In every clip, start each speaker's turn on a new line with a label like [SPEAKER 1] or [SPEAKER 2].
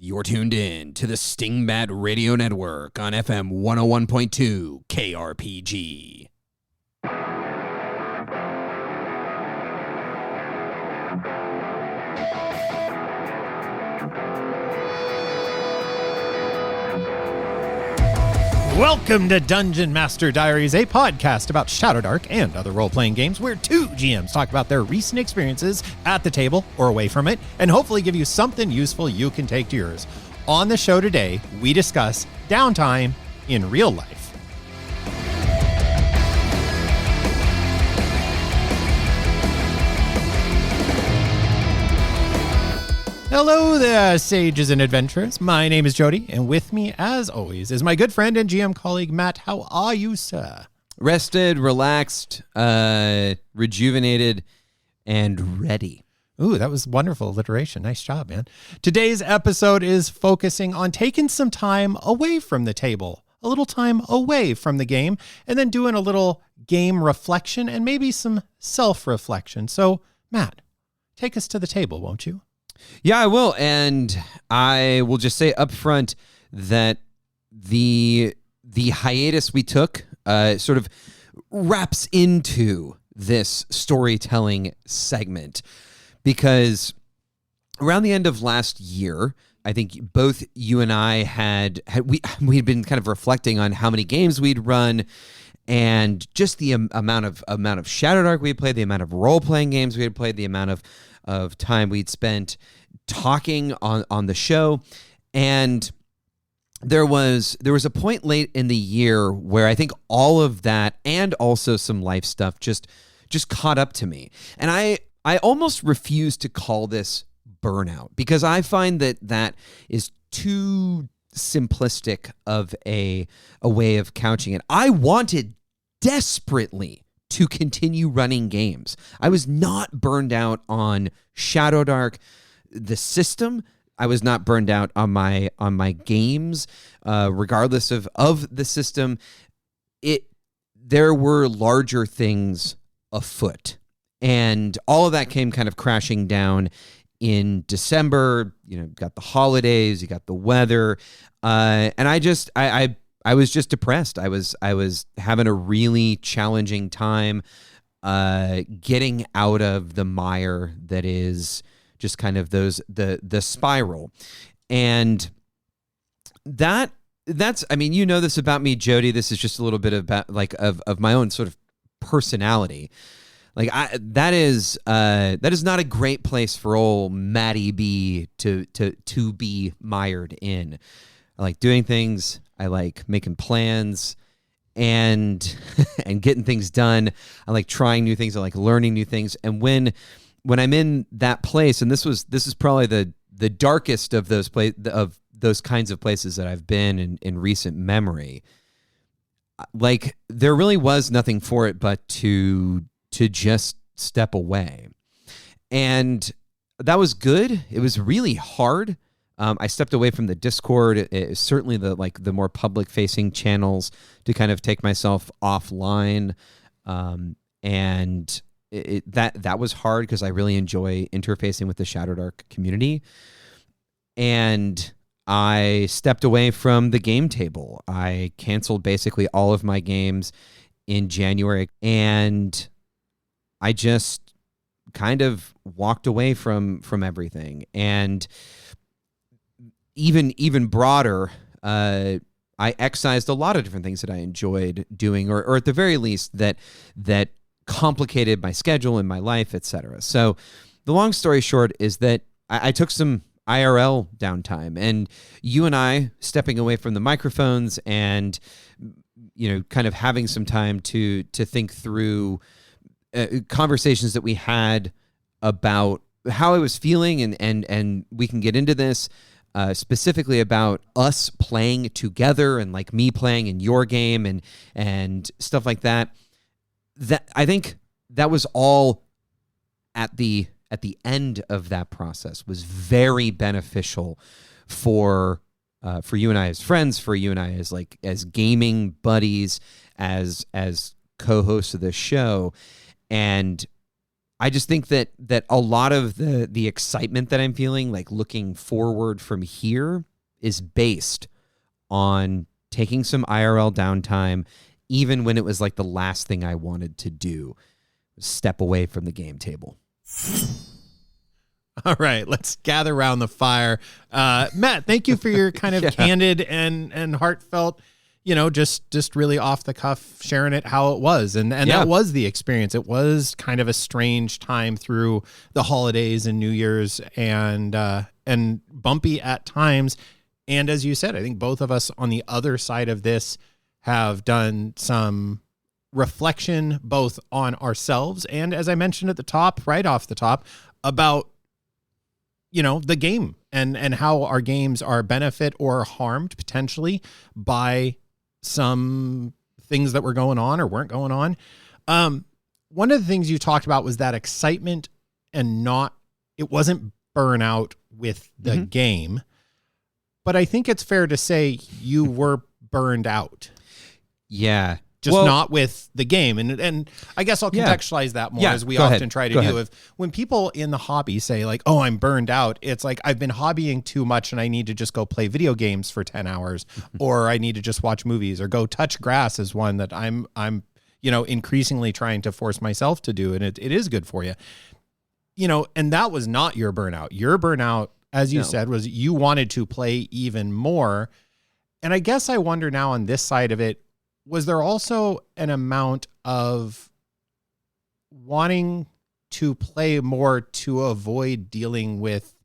[SPEAKER 1] You're tuned in to the Stingbat Radio Network on FM 101.2 KRPG.
[SPEAKER 2] Welcome to Dungeon Master Diaries, a podcast about Shadowdark and other role-playing games where two GMs talk about their recent experiences at the table or away from it, and hopefully give you something useful you can take to yours. On the show today, we discuss downtime in real life. Hello there, sages and adventurers. My name is Jody, and with me, as always, is my good friend and GM colleague, Matt. How are you, sir?
[SPEAKER 1] Rested, relaxed, rejuvenated, and ready.
[SPEAKER 2] Ooh, that was wonderful alliteration. Nice job, man. Today's episode is focusing on taking some time away from the table, a little time away from the game, and then doing a little game reflection and maybe some self-reflection. So, Matt, take us to the table, won't you?
[SPEAKER 1] Yeah, I will, and I will just say up front that the hiatus we took sort of wraps into this storytelling segment, because around the end of last year, I think both you and I we'd been kind of reflecting on how many games we'd run, and just the amount of Shadowdark we had played, the amount of role-playing games we had played, the amount of time we'd spent talking on the show. And there was a point late in the year where I think all of that and also some life stuff just caught up to me. And I almost refuse to call this burnout, because I find that is too simplistic of a way of couching it. I wanted desperately to continue running games. I was not burned out on Shadowdark, the system. I was not burned out on my games, regardless of the system. There were larger things afoot, and all of that came kind of crashing down in December. You know, got the holidays, you got the weather, and I was just depressed. I was having a really challenging time getting out of the mire that is just kind of the spiral. And that's, I mean, you know this about me, Jody. This is just a little bit about of my own sort of personality. That is not a great place for old Matty B to be mired in. I like doing things. I like making plans and getting things done. I like trying new things. I like learning new things. And when I'm in that place, and this is probably the darkest of those kinds of places that I've been in recent memory, like there really was nothing for it but to just step away. And that was good. It was really hard. I stepped away from the Discord, certainly the more public facing channels, to kind of take myself offline. And that was hard because I really enjoy interfacing with the Shadowdark community. And I stepped away from the game table. I canceled basically all of my games in January, and I just kind of walked away from everything. And even broader, I excised a lot of different things that I enjoyed doing, or at the very least that complicated my schedule and my life, etc. So the long story short is that I took some IRL downtime, and you and I stepping away from the microphones and, you know, kind of having some time to think through conversations that we had about how I was feeling, and we can get into this. Specifically about us playing together, and like me playing in your game and stuff like that. That I think that was all at the end of that process was very beneficial for you and I as friends, for you and I as gaming buddies, as co-hosts of this show. And I just think that a lot of the excitement that I'm feeling, like looking forward from here, is based on taking some IRL downtime, even when it was like the last thing I wanted to do, step away from the game table.
[SPEAKER 2] All right, let's gather around the fire. Matt, thank you for your kind of candid and heartfelt, just really off the cuff sharing it how it was. And that was the experience. It was kind of a strange time through the holidays and New Year's and bumpy at times. And as you said, I think both of us on the other side of this have done some reflection both on ourselves and, as I mentioned at the top, right off the top, about the game and how our games are benefit or harmed potentially by some things that were going on or weren't going on. One of the things you talked about was that excitement and it wasn't burnout with the game, but I think it's fair to say you were burned out.
[SPEAKER 1] Yeah.
[SPEAKER 2] Just not with the game. And I guess I'll contextualize that more as we often try to do. When people in the hobby say like, oh, I'm burned out, it's like, I've been hobbying too much and I need to just go play video games for 10 hours or I need to just watch movies or go touch grass is one that I'm increasingly trying to force myself to do. And it is good for you, and that was not your burnout. Your burnout, as you said, was you wanted to play even more. And I guess I wonder now on this side of it, was there also an amount of wanting to play more to avoid dealing with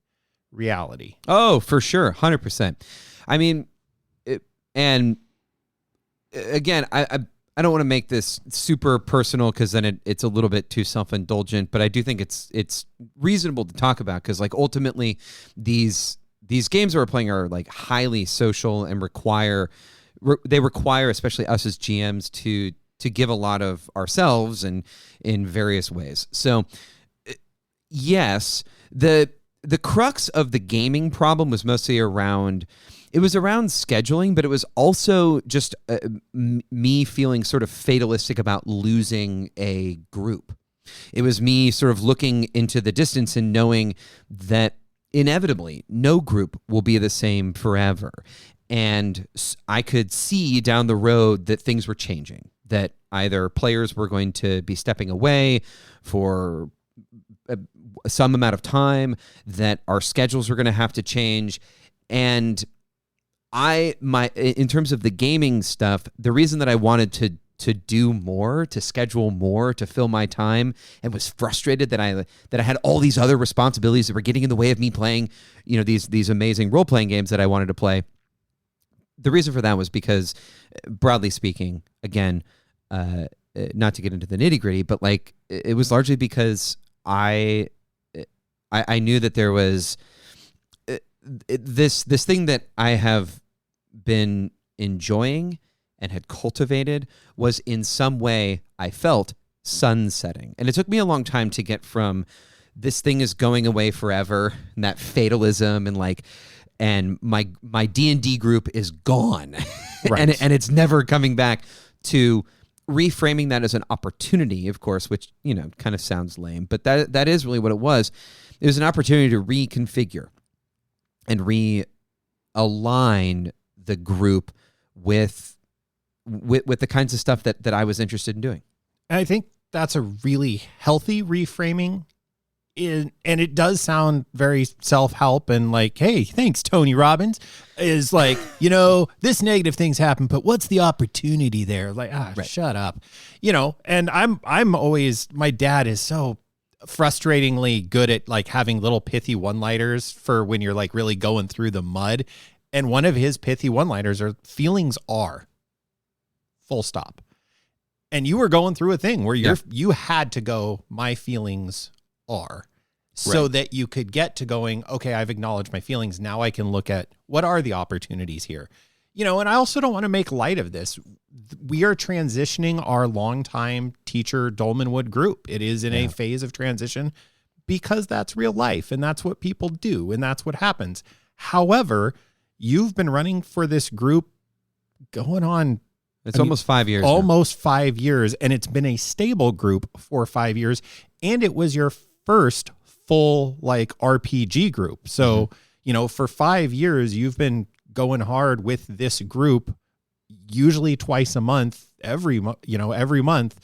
[SPEAKER 2] reality?
[SPEAKER 1] Oh, for sure. 100%. I mean, and again, I don't want to make this super personal because then it's a little bit too self-indulgent, but I do think it's reasonable to talk about because like ultimately these games that we're playing are like highly social and require, especially us as GMs, to give a lot of ourselves and in various ways. So, yes, the crux of the gaming problem was mostly around scheduling, but it was also just me feeling sort of fatalistic about losing a group. It was me sort of looking into the distance and knowing that inevitably no group will be the same forever. And I could see down the road that things were changing, that either players were going to be stepping away for some amount of time, that our schedules were going to have to change. And in terms of the gaming stuff, the reason that I wanted to do more, to schedule more, to fill my time, and was frustrated that I had all these other responsibilities that were getting in the way of me playing, these amazing role-playing games that I wanted to play. The reason for that was because, broadly speaking, again, not to get into the nitty-gritty, but like it was largely because I knew that there was this thing that I have been enjoying and had cultivated was in some way I felt sunsetting. And it took me a long time to get from this thing is going away forever and that fatalism and my D&D group is gone
[SPEAKER 2] right.
[SPEAKER 1] and it's never coming back, to reframing that as an opportunity, of course, which, kind of sounds lame, but that is really what it was. It was an opportunity to reconfigure and realign the group with the kinds of stuff that I was interested in doing.
[SPEAKER 2] And I think that's a really healthy reframing. And it does sound very self-help and like, hey, thanks, Tony Robbins, is like, this negative things happen, but what's the opportunity there? Like, right. Shut up. And I'm always, my dad is so frustratingly good at like having little pithy one-liners for when you're like really going through the mud. And one of his pithy one-liners are feelings are full stop. And you were going through a thing where you had to go, my feelings are, so right. that you could get to going, okay, I've acknowledged my feelings. Now I can look at what are the opportunities here. And I also don't want to make light of this. We are transitioning our longtime teacher Dolmanwood group. It is in a phase of transition because that's real life and that's what people do and that's what happens. However, you've been running for this group going on
[SPEAKER 1] It's almost 5 years.
[SPEAKER 2] Almost 5 years. And it's been a stable group for 5 years. And it was your first full like RPG group. So, for 5 years, you've been going hard with this group, usually twice a month, every month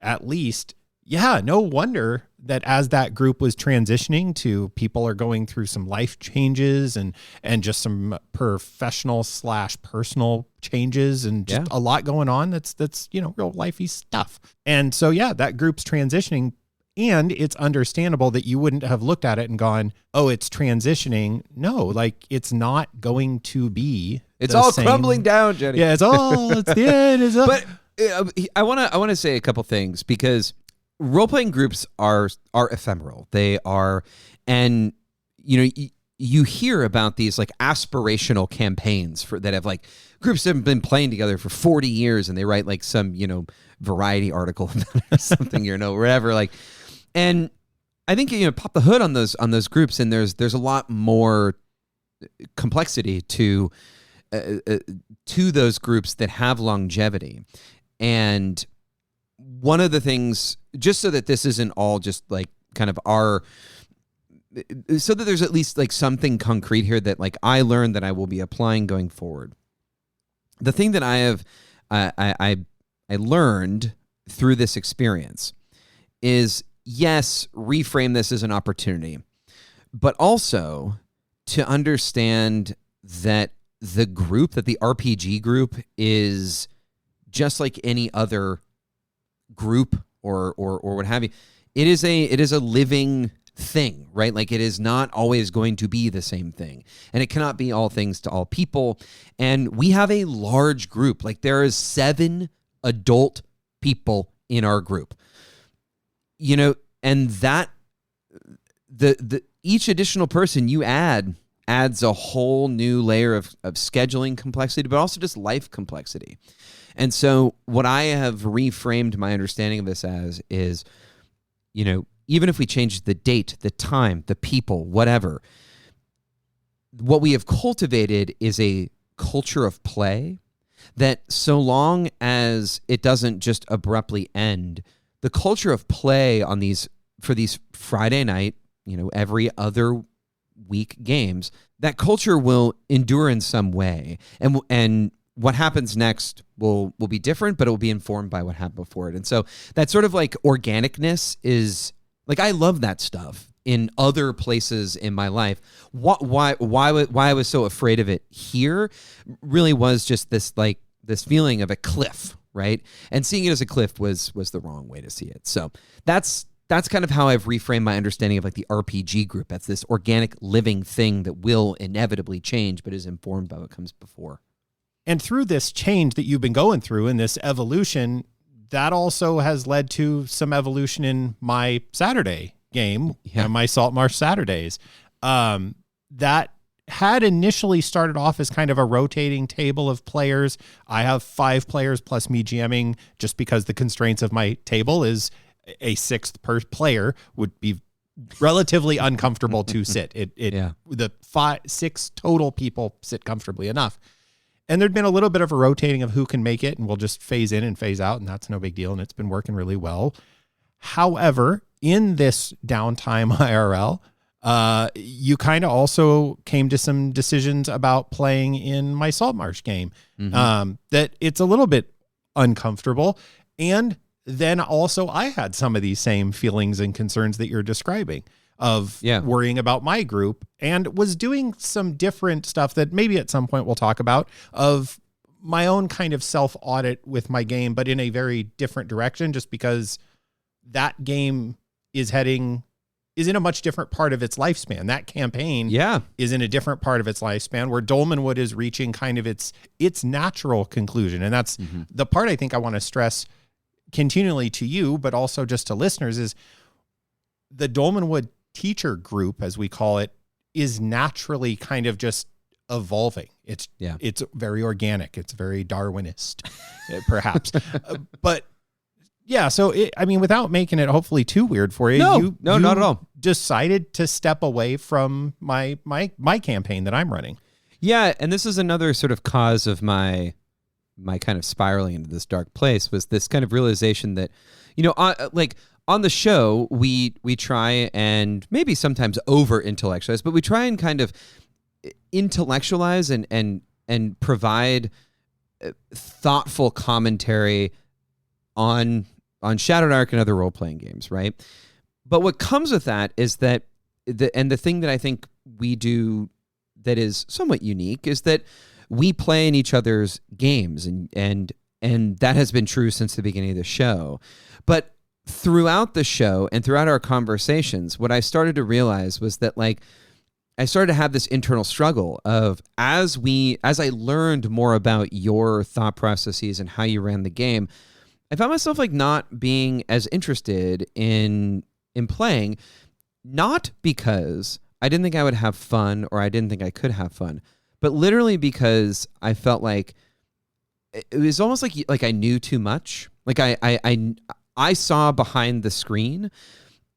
[SPEAKER 2] at least. Yeah, no wonder that as that group was transitioning to, people are going through some life changes and just some professional / personal changes and just a lot going on. That's real lifey stuff. And so, yeah, that group's transitioning, and it's understandable that you wouldn't have looked at it and gone, oh, it's transitioning. No, like it's not going to be.
[SPEAKER 1] It's all crumbling down, Jenny.
[SPEAKER 2] Yeah, it's the end. It's
[SPEAKER 1] But I want to say a couple things, because role-playing groups are ephemeral. They are, and you hear about these like aspirational campaigns that have like groups that have been playing together for 40 years, and they write like some Variety article about it or something, whatever. Like, and I think pop the hood on those groups, and there's a lot more complexity to those groups that have longevity. And one of the things, just so that this isn't all just like kind of so that there's at least like something concrete here that like I learned that I will be applying going forward. The thing that I learned through this experience is, yes, reframe this as an opportunity, but also to understand that the RPG group is just like any other group or what have you. It is a living thing, right? Like, it is not always going to be the same thing, and it cannot be all things to all people. And we have a large group. Like, there is 7 adult people in our group, and that the each additional person you adds a whole new layer of scheduling complexity, but also just life complexity. And so what I have reframed my understanding of this as is, even if we change the date, the time, the people, whatever, what we have cultivated is a culture of play that, so long as it doesn't just abruptly end, the culture of play for these Friday night, every other week games, that culture will endure in some way. And what happens next will be different, but it will be informed by what happened before it. And so that sort of like organicness is like, I love that stuff in other places in my life. Why I was so afraid of it here really was just this feeling of a cliff, right? And seeing it as a cliff was the wrong way to see it. So that's kind of how I've reframed my understanding of like the RPG group. That's this organic living thing that will inevitably change, but is informed by what comes before.
[SPEAKER 2] And through this change that you've been going through and this evolution, that also has led to some evolution in my Saturday game, my Saltmarsh Saturdays. That had initially started off as kind of a rotating table of players. I have 5 players plus me GMing, just because the constraints of my table is a 6th per player would be relatively uncomfortable to sit. The 6 total people sit comfortably enough. And there'd been a little bit of a rotating of who can make it, and we'll just phase in and phase out, and that's no big deal, and it's been working really well. However, in this downtime IRL, you kind of also came to some decisions about playing in my Saltmarsh game, that it's a little bit uncomfortable. And then also I had some of these same feelings and concerns that you're describing of worrying about my group, and was doing some different stuff that maybe at some point we'll talk about, of my own kind of self-audit with my game, but in a very different direction, just because that game is in a much different part of its lifespan. That campaign is in a different part of its lifespan, where Dolmenwood is reaching kind of its natural conclusion. And that's the part I think I want to stress continually to you, but also just to listeners, is the Dolmenwood teacher group, as we call it, is naturally kind of just evolving. It's very organic. It's very Darwinist, perhaps. But yeah, so without making it hopefully too weird for you,
[SPEAKER 1] no, not at all.
[SPEAKER 2] Decided to step away from my campaign that I'm running.
[SPEAKER 1] Yeah, and this is another sort of cause of my my kind of spiraling into this dark place was this kind of realization that, on the show, we try and maybe sometimes over intellectualize, but we try and kind of intellectualize and provide thoughtful commentary on Shadowdark and other role-playing games, right? But what comes with that is that the thing that I think we do that is somewhat unique is that we play in each other's games, and that has been true since the beginning of the show. But throughout the show and throughout our conversations, what I started to realize was that, like, I started to have this internal struggle of as I learned more about your thought processes and how you ran the game, I found myself like not being as interested in playing, not because I didn't think I would have fun or I didn't think I could have fun, but literally because I felt like it was almost like I knew too much. Like I saw behind the screen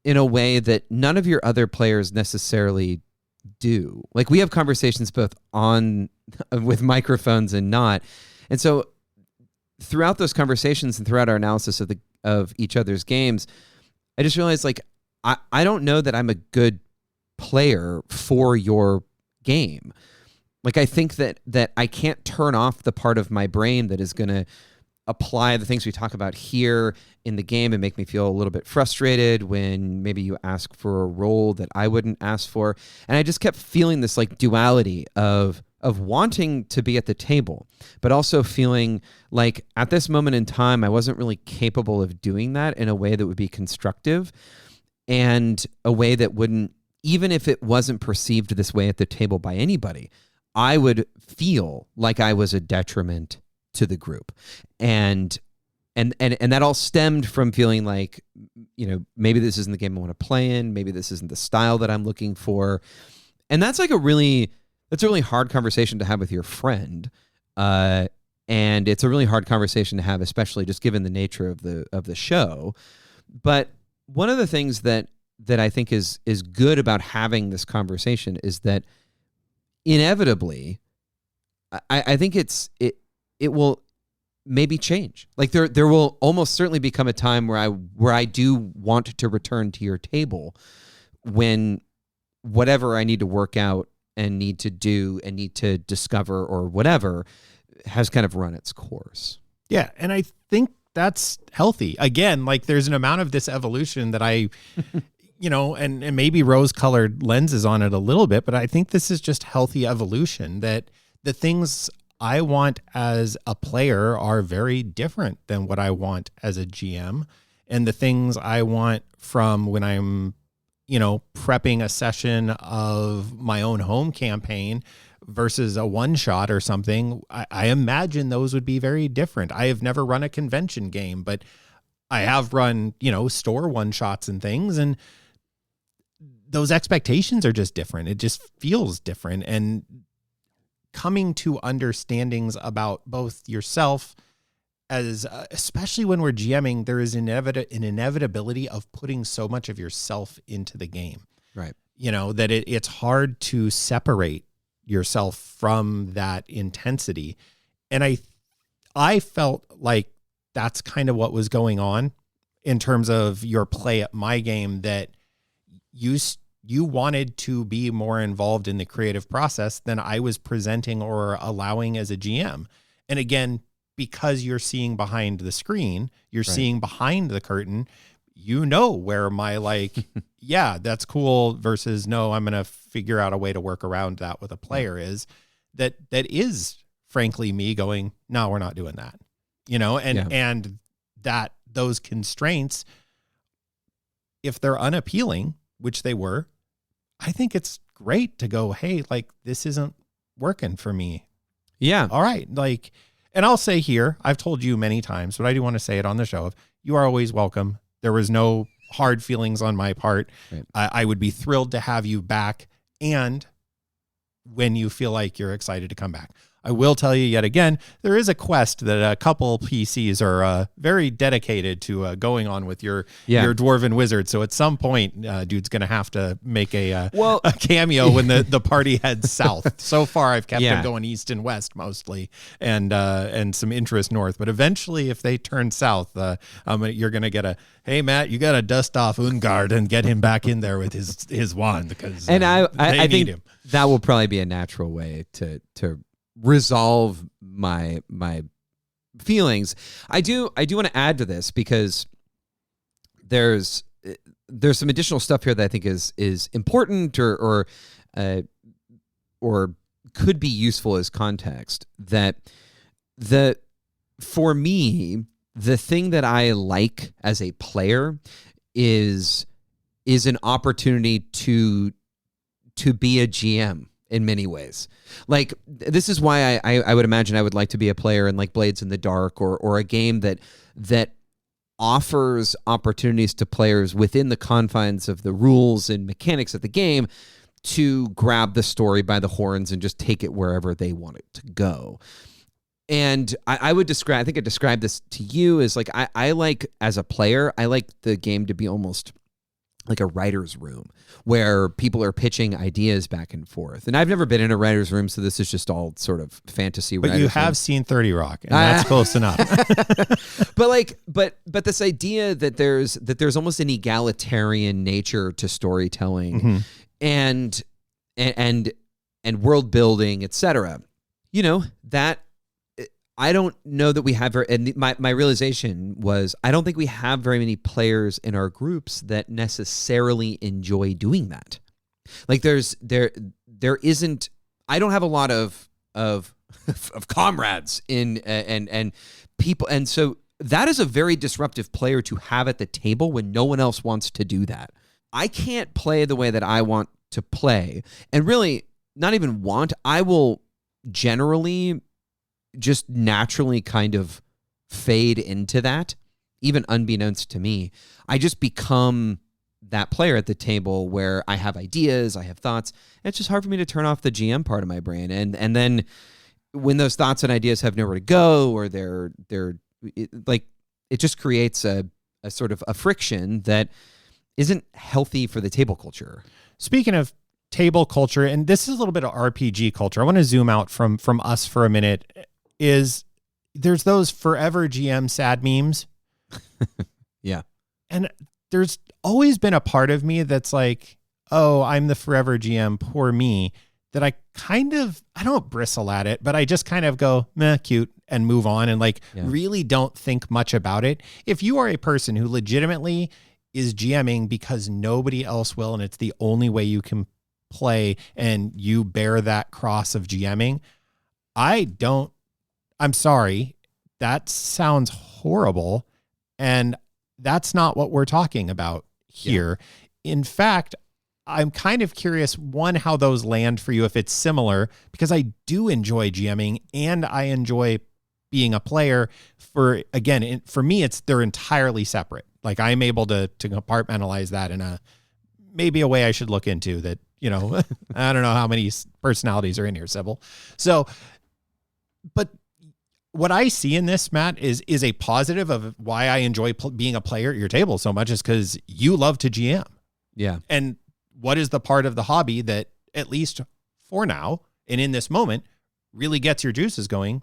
[SPEAKER 1] in a way that none of your other players necessarily do. Like, we have conversations both on with microphones and not. And so throughout those conversations and throughout our analysis of each other's games, I just realized, like, I don't know that I'm a good player for your game. Like, I think that I can't turn off the part of my brain that is going to apply the things we talk about here in the game and make me feel a little bit frustrated when maybe you ask for a role that I wouldn't ask for. And I just kept feeling this like duality of wanting to be at the table, but also feeling like at this moment in time, I wasn't really capable of doing that in a way that would be constructive and a way that wouldn't, even if it wasn't perceived this way at the table by anybody, I would feel like I was a detriment to the group. And that all stemmed from feeling like, maybe this isn't the game I want to play in. Maybe this isn't the style that I'm looking for. And that's like a really hard conversation to have with your friend. And it's a really hard conversation to have, especially just given the nature of the show. But one of the things that I think is good about having this conversation is that inevitably, I think it will maybe change. Like there will almost certainly become a time where I do want to return to your table when whatever I need to work out and need to do and need to discover or whatever has kind of run its course.
[SPEAKER 2] Yeah, and I think that's healthy. Again, like there's an amount of this evolution that I and maybe rose-colored lenses on it a little bit, but I think this is just healthy evolution, that the things I want as a player are very different than what I want as a GM. And the things I want from when I'm, prepping a session of my own home campaign versus a one-shot or something, I imagine those would be very different. I have never run a convention game, but I have run, store one-shots and things, and those expectations are just different. It just feels different. And coming to understandings about both yourself as, especially when we're GMing, there is an inevitability of putting so much of yourself into the game.
[SPEAKER 1] Right.
[SPEAKER 2] That it's hard to separate yourself from that intensity. And I felt like that's kind of what was going on in terms of your play at my game, that you wanted to be more involved in the creative process than I was presenting or allowing as a GM. And again, because you're seeing behind the screen, you're right. Seeing behind the curtain, where my yeah, that's cool versus no, I'm going to figure out a way to work around that with a player is that is frankly me going, no, we're not doing that, and that those constraints, if they're unappealing, which they were, I think it's great to go, hey, like this isn't working for me.
[SPEAKER 1] Yeah.
[SPEAKER 2] All right. And I'll say here, I've told you many times, but I do want to say it on the show, you are always welcome. There was no hard feelings on my part. Right. I would be thrilled to have you back. And when you feel like you're excited to come back, I will tell you yet again, there is a quest that a couple PCs are very dedicated to going on with your Dwarven Wizard. So at some point, dude's going to have to make a cameo when the party heads south. So far, I've kept him going east and west mostly, and some interest north. But eventually, if they turn south, you're going to get hey, Matt, you got to dust off Ungard and get him back in there with his wand, because I think him.
[SPEAKER 1] That will probably be a natural way to resolve my feelings. I do want to add to this, because there's some additional stuff here that I think is important or could be useful as context. That for me, the thing that I like as a player is an opportunity to be a GM in many ways. Like, this is why I would imagine I would like to be a player in like Blades in the Dark or a game that offers opportunities to players within the confines of the rules and mechanics of the game to grab the story by the horns and just take it wherever they want it to go. And I think I described this to you as like, I like, as a player, I like the game to be almost like a writer's room where people are pitching ideas back and forth. And I've never been in a writer's room, so this is just all sort of fantasy.
[SPEAKER 2] But you have seen 30 Rock, and that's close enough.
[SPEAKER 1] But this idea that there's almost an egalitarian nature to storytelling, and world building, etc. You know, that I don't know that we have, and my realization was I don't think we have very many players in our groups that necessarily enjoy doing that. Like there isn't. I don't have a lot of comrades in and people, and so that is a very disruptive player to have at the table when no one else wants to do that. I can't play the way that I want to play, and really not even want. I will generally just naturally kind of fade into that, even unbeknownst to me. I just become that player at the table where I have ideas, I have thoughts. And it's just hard for me to turn off the GM part of my brain. And then when those thoughts and ideas have nowhere to go, or it just creates a sort of a friction that isn't healthy for the table culture.
[SPEAKER 2] Speaking of table culture, and this is a little bit of RPG culture, I want to zoom out from us for a minute. There's those forever GM sad memes.
[SPEAKER 1] Yeah.
[SPEAKER 2] And there's always been a part of me that's like, oh, I'm the forever GM, poor me, that I don't bristle at it, but I just kind of go, meh, cute, and move on, and really don't think much about it. If you are a person who legitimately is GMing because nobody else will, and it's the only way you can play, and you bear that cross of GMing, I'm sorry, that sounds horrible, and that's not what we're talking about here. Yeah. In fact, I'm kind of curious, one, how those land for you, if it's similar, because I do enjoy GMing and I enjoy being a player. For me, they're entirely separate. Like, I'm able to compartmentalize that in maybe a way I should look into that, I don't know how many personalities are in here, Sybil. So, but what I see in this, Matt, is a positive of why I enjoy being a player at your table so much, is because you love to GM.
[SPEAKER 1] Yeah.
[SPEAKER 2] And what is the part of the hobby that, at least for now and in this moment, really gets your juices going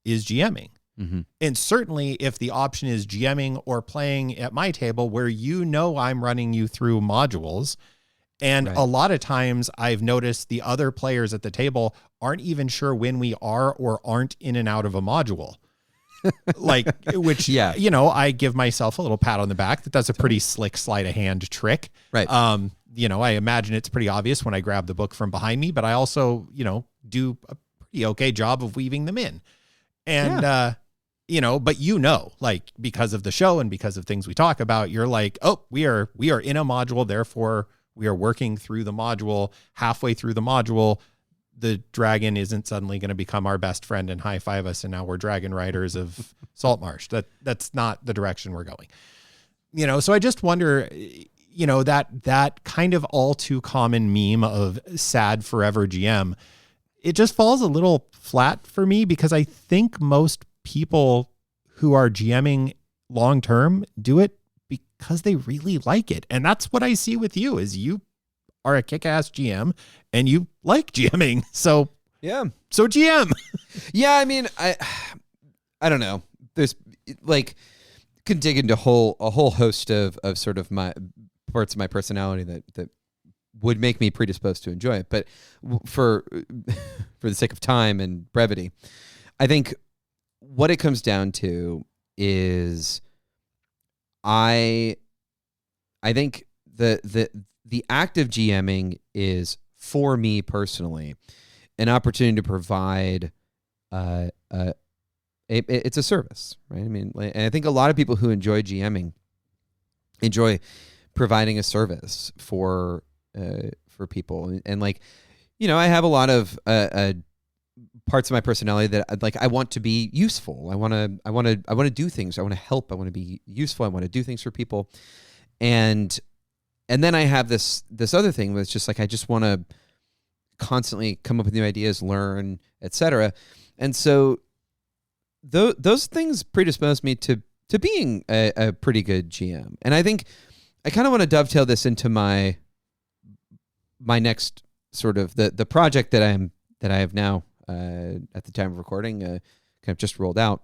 [SPEAKER 2] is GMing. Mm-hmm. And certainly if the option is GMing or playing at my table, where I'm running you through modules. And a lot of times I've noticed the other players at the table aren't even sure when we are or aren't in and out of a module. I give myself a little pat on the back. That's a pretty slick sleight of hand trick.
[SPEAKER 1] Right.
[SPEAKER 2] I imagine it's pretty obvious when I grab the book from behind me, but I also, do a pretty okay job of weaving them in. And, but because of the show and because of things we talk about, you're like, oh, we are in a module, therefore we are working through the module. Halfway through the module, the dragon isn't suddenly going to become our best friend and high five us, and now we're dragon riders of Saltmarsh. That's not the direction we're going. So I just wonder, that kind of all too common meme of sad forever GM. it just falls a little flat for me because I think most people who are GMing long-term do it because they really like it. And that's what I see with you is you are a kick-ass GM and you like GMing. So GM.
[SPEAKER 1] Yeah. I mean, I don't know. There's like could dig into a whole host of sort of my parts of my personality that would make me predisposed to enjoy it. But for the sake of time and brevity, I think what it comes down to is I think the act of GMing is, for me personally, an opportunity to provide it's a service, right? I mean, and I think a lot of people who enjoy GMing enjoy providing a service for people, and like, you know, I have a lot of parts of my personality that like I want to be useful. I want to do things. I want to help. I want to be useful. I want to do things for people, and then I have this other thing where it's just like I just want to constantly come up with new ideas, learn, etc. And so those things predispose me to being a pretty good GM. And I think I kind of want to dovetail this into my next sort of the project that I have now at the time of recording kind of just rolled out,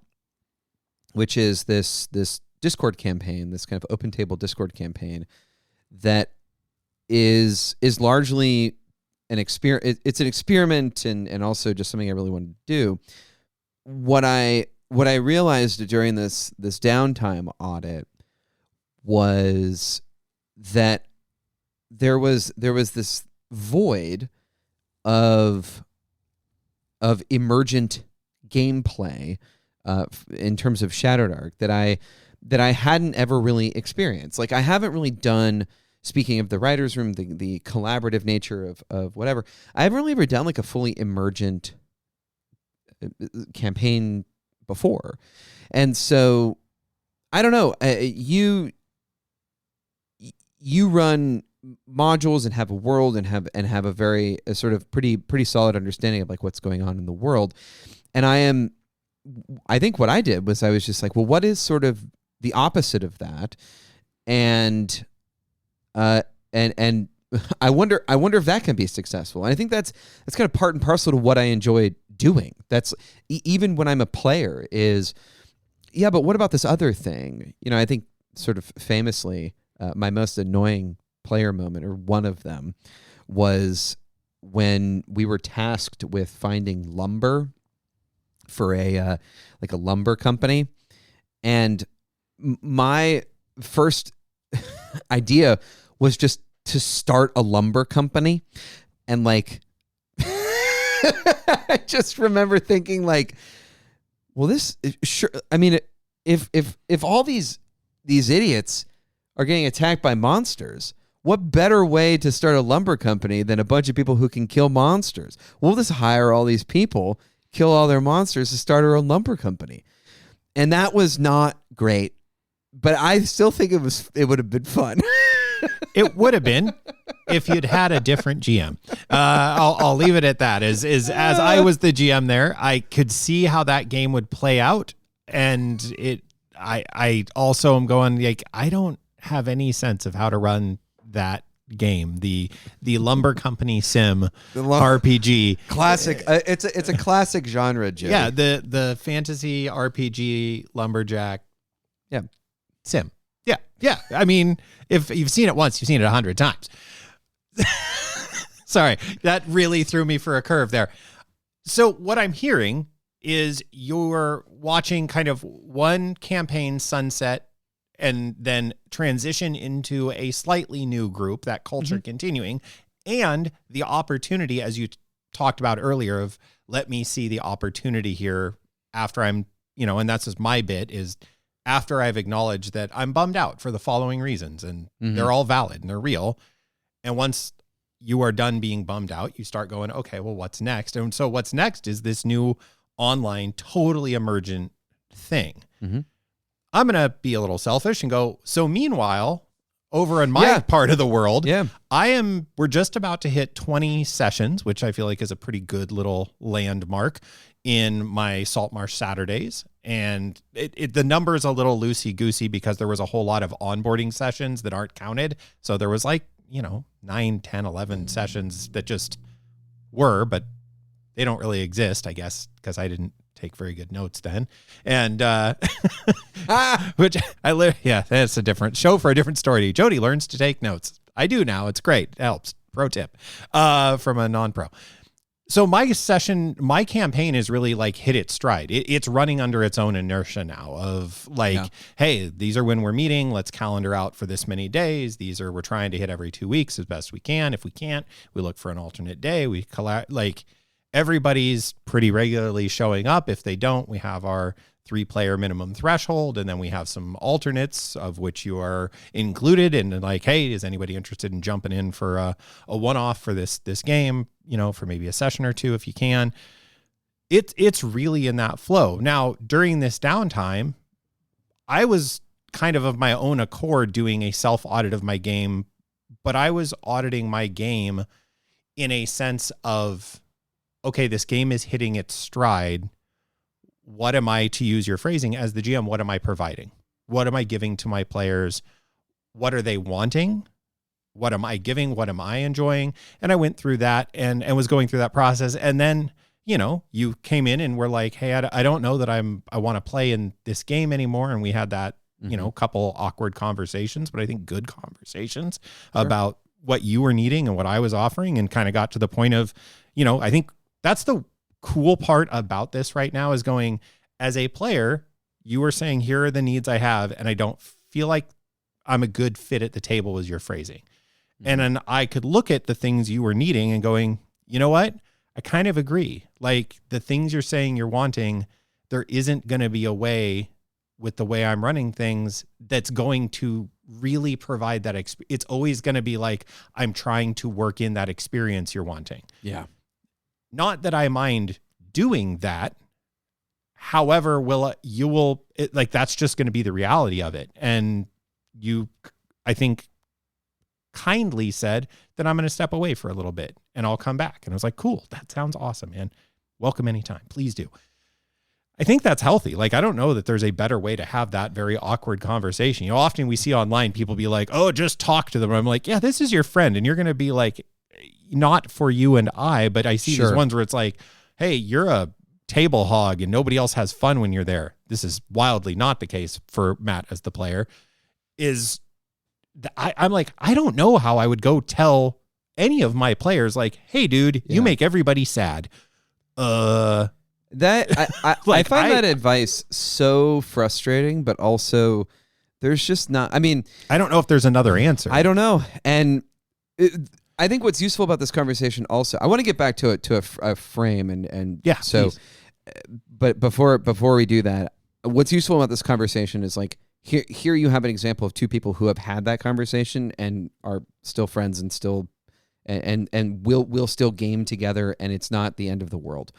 [SPEAKER 1] which is this Discord campaign, this kind of open table Discord campaign that is largely an experiment. It's an experiment and also just something I really wanted to do. What I realized during this downtime audit was that there was this void of emergent gameplay in terms of Shadowdark that I hadn't ever really experienced. Like I haven't really done, speaking of the writer's room, the collaborative nature of whatever, I haven't really ever done like a fully emergent campaign before. And so I don't know, you run modules and have a world and have a very sort of pretty solid understanding of like what's going on in the world. And I think what I did was I was just like, well, what is sort of the opposite of that? And I wonder if that can be successful. And I think that's kind of part and parcel to what I enjoy doing. That's even when I'm a player is, yeah, but what about this other thing? You know, I think sort of famously, my most annoying player moment, or one of them, was when we were tasked with finding lumber for a lumber company. And my first idea was just to start a lumber company. And like, I just remember thinking like, well, this sure. I mean, if all these idiots are getting attacked by monsters, what better way to start a lumber company than a bunch of people who can kill monsters? We'll just hire all these people, kill all their monsters to start our own lumber company. And that was not great, but I still think it would have been fun.
[SPEAKER 2] It would have been if you'd had a different GM. I'll leave it at that. As I was the GM there, I could see how that game would play out. And I also am going like, I don't have any sense of how to run that game, the lumber company sim RPG
[SPEAKER 1] classic. It's a classic genre, Jody.
[SPEAKER 2] Yeah, the fantasy RPG lumberjack sim. Yeah. I mean, if you've seen it once, you've seen it 100 times. Sorry, that really threw me for a curve there. So what I'm hearing is you're watching kind of one campaign sunset and then transition into a slightly new group, that culture continuing, and the opportunity, as you talked about earlier, of let me see the opportunity here after I'm, and that's just my bit, is after I've acknowledged that I'm bummed out for the following reasons, and they're all valid and they're real. And once you are done being bummed out, you start going, okay, well, what's next? And so what's next is this new online, totally emergent thing. I'm going to be a little selfish and go, so meanwhile, over in my part of the world.
[SPEAKER 1] Yeah.
[SPEAKER 2] We're just about to hit 20 sessions, which I feel like is a pretty good little landmark in my Saltmarsh Saturdays. And the number is a little loosey-goosey because there was a whole lot of onboarding sessions that aren't counted. So there was 9, 10, 11 sessions that just were, but they don't really exist, I guess, because I didn't take very good notes then. And which that's a different show for a different story. Jody learns to take notes. I do now. It's great. It helps. Pro tip from a non-pro. So my campaign is really hit its stride. It's running under its own inertia now of hey, these are when we're meeting. Let's calendar out for this many days. We're trying to hit every 2 weeks as best we can. If we can't, we look for an alternate day. We everybody's pretty regularly showing up. If they don't, we have our 3-player minimum threshold, and then we have some alternates of which you are included. And hey, is anybody interested in jumping in for a one-off for this game? For maybe a session or two if you can. It's really in that flow. Now, during this downtime, I was kind of my own accord doing a self-audit of my game, but I was auditing my game in a sense of, okay, this game is hitting its stride. What am I, to use your phrasing as the GM, what am I providing? What am I giving to my players? What are they wanting? What am I giving? What am I enjoying? And I went through that and was going through that process. And then, you came in and were like, hey, I don't know that I want to play in this game anymore. And we had that, couple awkward conversations, but I think good conversations about what you were needing and what I was offering, and kind of got to the point of, I think that's the cool part about this right now is going, as a player, you were saying, here are the needs I have, and I don't feel like I'm a good fit at the table, was your phrasing. Mm-hmm. And then I could look at the things you were needing and going, you know what? I kind of agree. The things you're saying you're wanting, there isn't going to be a way with the way I'm running things that's going to really provide that experience. It's always going to be I'm trying to work in that experience you're wanting.
[SPEAKER 1] Yeah.
[SPEAKER 2] Not that I mind doing that. However, that's just going to be the reality of it. And you, I think, kindly said that I'm going to step away for a little bit and I'll come back. And I was like, cool, that sounds awesome, man. Welcome anytime. Please do. I think that's healthy. I don't know that there's a better way to have that very awkward conversation. Often we see online people be like, oh, just talk to them. I'm like, yeah, this is your friend. And you're going to be not for you and I, but I see these ones where it's hey, you're a table hog and nobody else has fun when you're there. This is wildly not the case for Matt as the player. I'm I don't know how I would go tell any of my players hey, dude, you make everybody sad.
[SPEAKER 1] That I find that advice so frustrating, but also there's just not. I mean,
[SPEAKER 2] I don't know if there's another answer.
[SPEAKER 1] I don't know, and I think what's useful about this conversation also. I want to get back to a frame and
[SPEAKER 2] yeah.
[SPEAKER 1] So,
[SPEAKER 2] please.
[SPEAKER 1] But before we do that, what's useful about this conversation is here you have an example of two people who have had that conversation and are still friends and still and will still game together, and it's not the end of the world.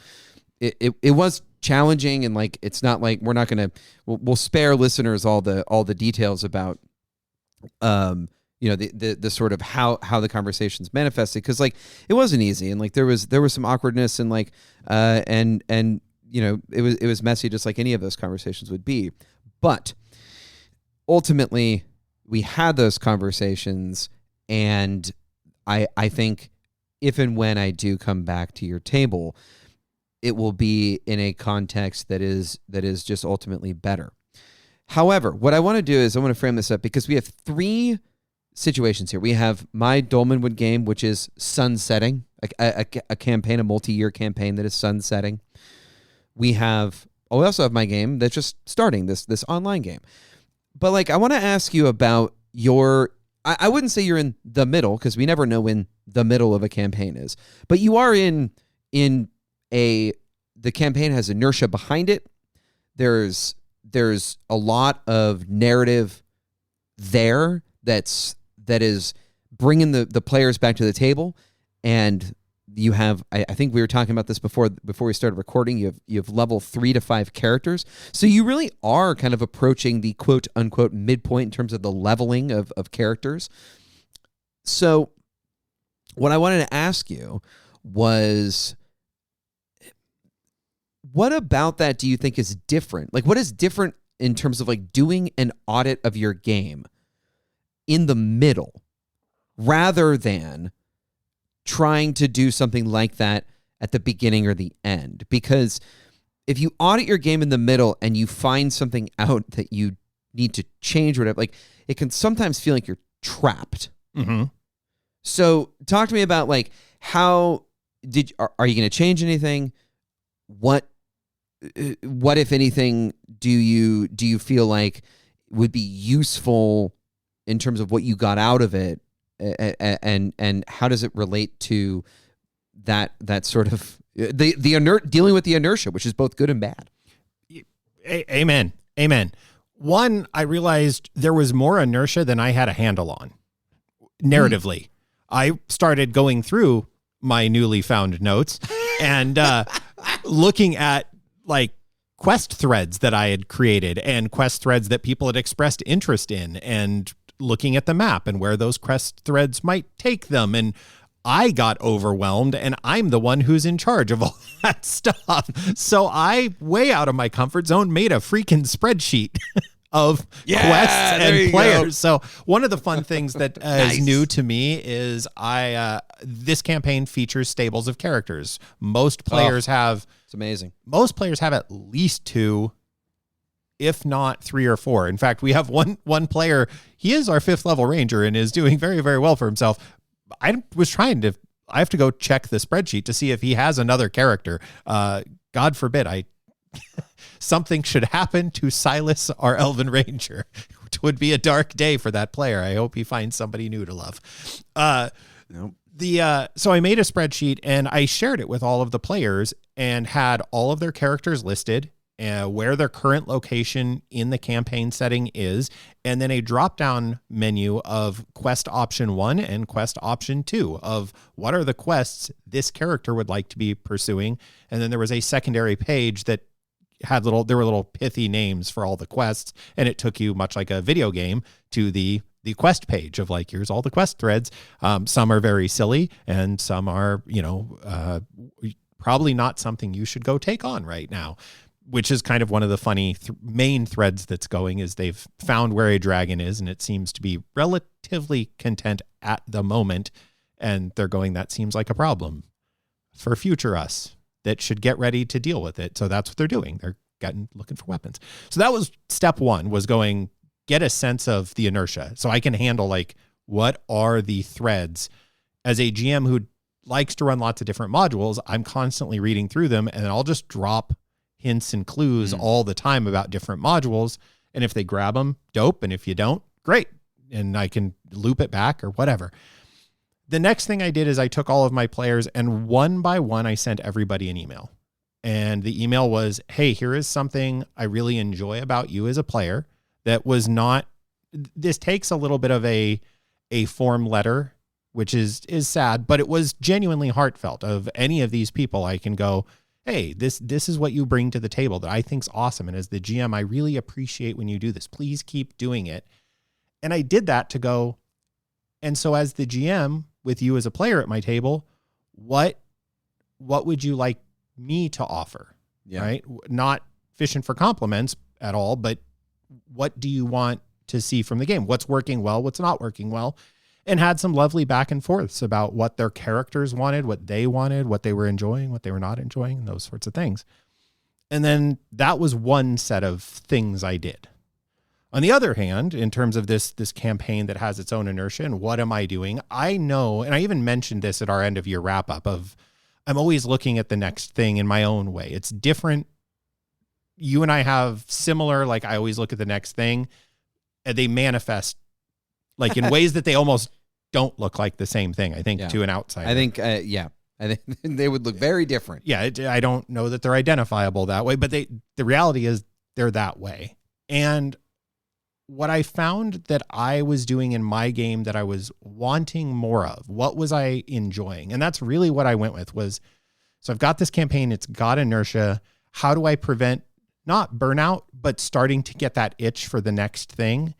[SPEAKER 1] It was challenging, and it's not we're not gonna we'll spare listeners all the details about the sort of how the conversations manifested, because it wasn't easy, and there was some awkwardness, and and it was messy, just like any of those conversations would be, but ultimately we had those conversations, and I think if and when I do come back to your table, it will be in a context that is just ultimately better. However, what I want to do is I want to frame this up, because we have 3 situations here. We have my Dolmenwood game, which is sunsetting, a campaign, a multi-year campaign that is sunsetting. We also have my game that's just starting, this online game. But I want to ask you about I wouldn't say you're in the middle, because we never know when the middle of a campaign is, but you are in the campaign has inertia behind it. There's a lot of narrative there that is bringing the players back to the table, and you have, I think we were talking about this before we started recording, you have level 3 to 5 characters. So you really are kind of approaching the quote unquote midpoint in terms of the leveling of characters. So what I wanted to ask you was, what about that do you think is different? Like, what is different in terms of like doing an audit of your game in the middle rather than trying to do something like that at the beginning or the end? Because if you audit your game in the middle and you find something out that you need to change or whatever, like, it can sometimes feel like you're trapped.
[SPEAKER 2] Mm-hmm.
[SPEAKER 1] So talk to me about like, how are you going to change anything? What if anything do you feel like would be useful in terms of what you got out of it, and how does it relate to that sort of the dealing with the inertia, which is both good and bad?
[SPEAKER 2] Amen. One, I realized there was more inertia than I had a handle on narratively. I started going through my newly found notes and looking at like quest threads that I had created and quest threads that people had expressed interest in, and looking at the map and where those quest threads might take them. And I got overwhelmed, and I'm the one who's in charge of all that stuff. So I, way out of my comfort zone, made a freaking spreadsheet of quests and players. So one of the fun things that is new to me is this campaign features stables of characters. Most players have...
[SPEAKER 1] It's amazing.
[SPEAKER 2] Most players have at least 2, if not 3 or 4. In fact, we have one player. He is our 5th level ranger and is doing very, very well for himself. I have to go check the spreadsheet to see if he has another character. God forbid something should happen to Silas, our elven ranger. It would be a dark day for that player. I hope he finds somebody new to love.
[SPEAKER 1] Nope.
[SPEAKER 2] So I made a spreadsheet and I shared it with all of the players and had all of their characters listed, where their current location in the campaign setting is, and then a drop-down menu of quest option 1 and quest option 2 of what are the quests this character would like to be pursuing. And then there was a secondary page that had there were little pithy names for all the quests, and it took you, much like a video game, to the quest page of like, here's all the quest threads. Some are very silly, and some are, probably not something you should go take on right now, which is kind of one of the funny main threads that's going, is they've found where a dragon is, and it seems to be relatively content at the moment. And they're going, that seems like a problem for future us that should get ready to deal with it. So that's what they're doing. They're looking for weapons. So that was step 1, was going, get a sense of the inertia. So I can handle like, what are the threads? As a GM who likes to run lots of different modules, I'm constantly reading through them, and I'll just drop hints and clues all the time about different modules. And if they grab them, dope. And if you don't, great. And I can loop it back or whatever. The next thing I did is I took all of my players, and one by one, I sent everybody an email. And the email was, hey, here is something I really enjoy about you as a player that was not, this takes a little bit of a form letter, which is sad, but it was genuinely heartfelt. Of any of these people, I can go, hey, this is what you bring to the table that I think's awesome. And as the GM, I really appreciate when you do this. Please keep doing it. And I did that to go, and so as the GM, with you as a player at my table, what would you like me to offer? Yeah. Right? Not fishing for compliments at all, but what do you want to see from the game? What's working well? What's not working well? And had some lovely back and forths about what their characters wanted, what they were enjoying, what they were not enjoying, and those sorts of things. And then that was one set of things I did. On the other hand, in terms of this campaign that has its own inertia and what am I doing, I know, and I even mentioned this at our end of year wrap up, of I'm always looking at the next thing in my own way. It's different. You and I have similar, like I always look at the next thing, and they manifest like in ways that they almost don't look like the same thing, I think, to an outsider.
[SPEAKER 1] I think, I think they would look very different.
[SPEAKER 2] Yeah, I don't know that they're identifiable that way, but the reality is they're that way. And what I found that I was doing in my game that I was wanting more of, what was I enjoying? And that's really what I went with was, so I've got this campaign, it's got inertia. How do I prevent not burnout, but starting to get that itch for the next thing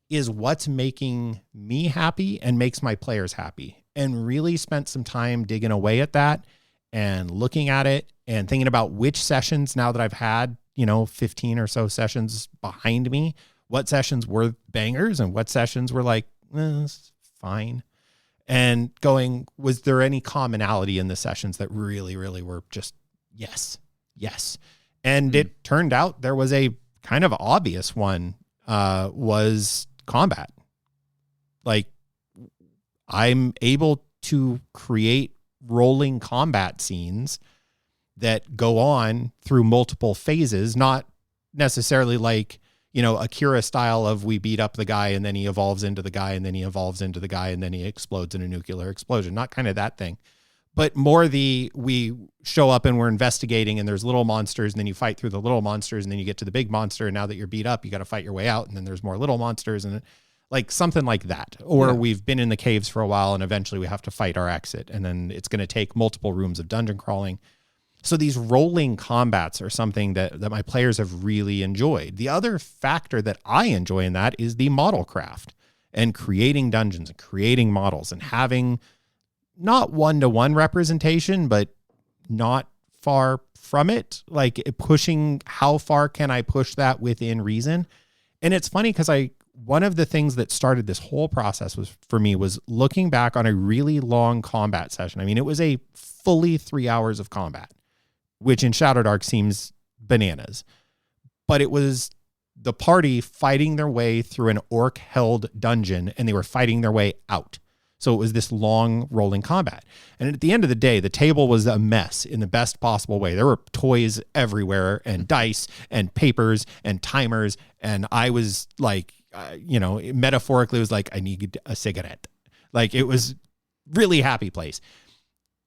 [SPEAKER 2] is what's making me happy and makes my players happy. And really spent some time digging away at that and looking at it and thinking about which sessions, now that I've had, 15 or so sessions behind me, what sessions were bangers and what sessions were like, it's fine. And going, was there any commonality in the sessions that really, really were just yes. And it turned out there was a kind of obvious one, was combat. Like, I'm able to create rolling combat scenes that go on through multiple phases, not necessarily like, Akira style of we beat up the guy and then he evolves into the guy and then he evolves into the guy and then he explodes in a nuclear explosion. Not kind of that thing, but more we show up and we're investigating and there's little monsters and then you fight through the little monsters and then you get to the big monster. And now that you're beat up, you got to fight your way out. And then there's more little monsters and like something like that. Or we've been in the caves for a while and eventually we have to fight our exit. And then it's going to take multiple rooms of dungeon crawling. So these rolling combats are something that my players have really enjoyed. The other factor that I enjoy in that is the model craft and creating dungeons and creating models and having not one-to-one representation, but not far from it, like pushing how far can I push that within reason. And it's funny because one of the things that started this whole process was looking back on a really long combat session. I mean, it was a fully 3 hours of combat, which in Shadow Dark seems bananas, but it was the party fighting their way through an orc-held dungeon and they were fighting their way out. So it was this long rolling combat. And at the end of the day, the table was a mess in the best possible way. There were toys everywhere and dice and papers and timers. And I was like, metaphorically, it was like, I need a cigarette. Like, it was really happy place.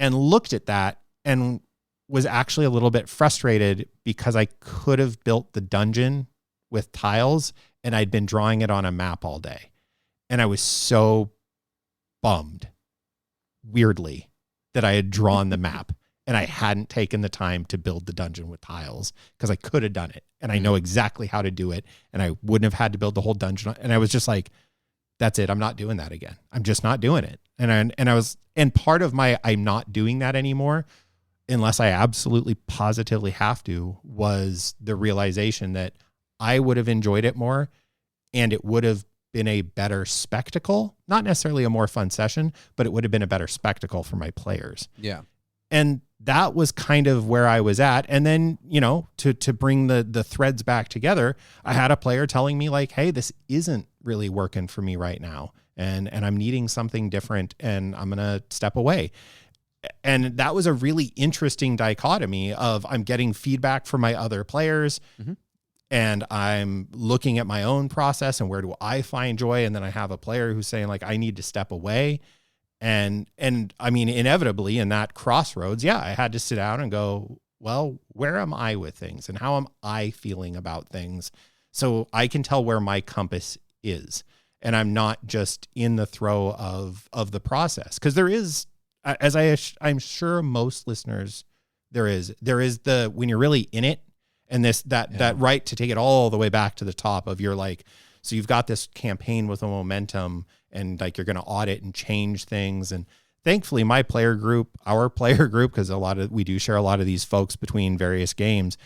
[SPEAKER 2] And looked at that and was actually a little bit frustrated because I could have built the dungeon with tiles and I'd been drawing it on a map all day. And I was so bummed, weirdly, that I had drawn the map and I hadn't taken the time to build the dungeon with tiles because I could have done it. And I know exactly how to do it. And I wouldn't have had to build the whole dungeon. And I was just like, that's it. I'm not doing that again. I'm just not doing it. And part of my, I'm not doing that anymore unless I absolutely positively have to, was the realization that I would have enjoyed it more and it would have been a better spectacle, not necessarily a more fun session, but it would have been a better spectacle for my players.
[SPEAKER 1] Yeah.
[SPEAKER 2] And that was kind of where I was at. And then, to bring the threads back together, I had a player telling me like, hey, this isn't really working for me right now. And I'm needing something different and I'm going to step away. And that was a really interesting dichotomy of I'm getting feedback from my other players and I'm looking at my own process and where do I find joy? And then I have a player who's saying like, I need to step away. And I mean, inevitably in that crossroads, I had to sit down and go, well, where am I with things and how am I feeling about things? So I can tell where my compass is and I'm not just in the throe of the process. Cause there is, as I'm sure most listeners, there is the, when you're really in it and that right to take it all the way back to the top of your like, so you've got this campaign with a momentum and like, you're going to audit and change things. And thankfully our player group, cause we do share a lot of these folks between various games.